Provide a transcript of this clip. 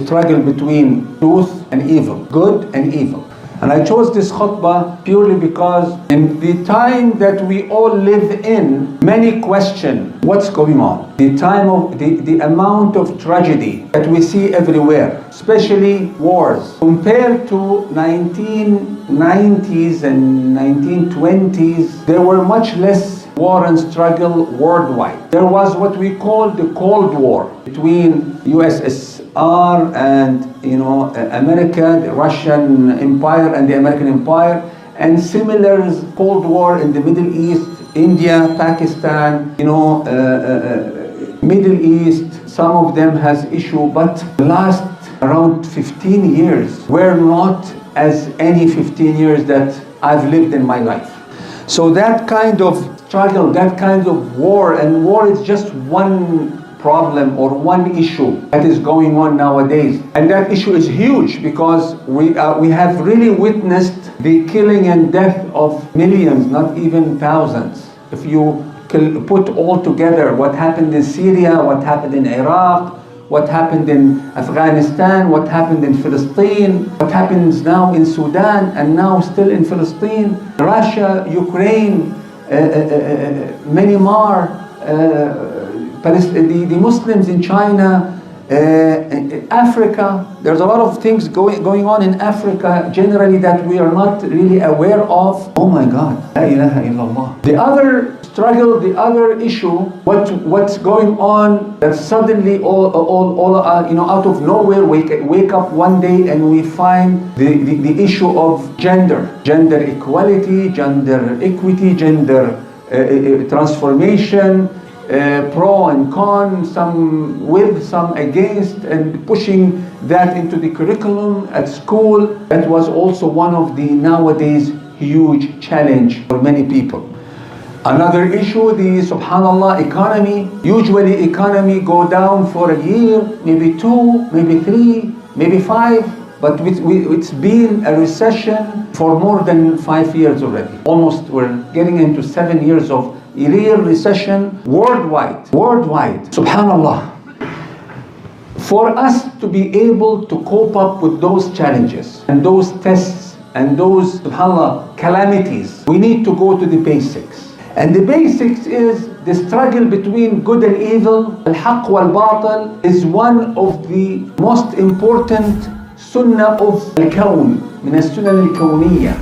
struggle between truth and evil, good and evil. And I chose this khutbah purely because in the time that we all live in, many question what's going on. The time of the amount of tragedy that we see everywhere, especially wars. Compared to 1990s and 1920s, there were much less war and struggle worldwide. There was what we call the Cold War between USSR and America, the Russian Empire and the American Empire, and similar Cold War in the Middle East, India, Pakistan, Middle East. Some of them has issue, but the last around 15 years were not as any 15 years that I've lived in my life. So that kind of struggle, that kind of war, and war is just one problem or one issue that is going on nowadays. And that issue is huge because we have really witnessed the killing and death of millions, not even thousands. If you put all together what happened in Syria, what happened in Iraq, what happened in Afghanistan, what happened in Palestine, what happens now in Sudan, and now still in Palestine, Russia, Ukraine, Myanmar, the Muslims in China, Africa. There's a lot of things going on in Africa generally that we are not really aware of. Oh my God, la ilaha illallah. The other struggle, the other issue, what's going on that suddenly all out of nowhere wake up one day and we find the issue of gender equality, gender equity, gender transformation, pro and con, some with, some against, and pushing that into the curriculum at school. That was also one of the nowadays huge challenge for many people. Another issue, the subhanallah economy. Usually economy go down for a year, maybe 2, maybe 3, maybe 5, but it's been a recession for more than 5 years already. Almost we're getting into 7 years of real recession worldwide. Subhanallah. For us to be able to cope up with those challenges and those tests and those, subhanallah, calamities, we need to go to the basics. And the basics is the struggle between good and evil, al-haq wal-batil, is one of the most important sunnah of al-kawn, min as-sunnah al-kawniyah.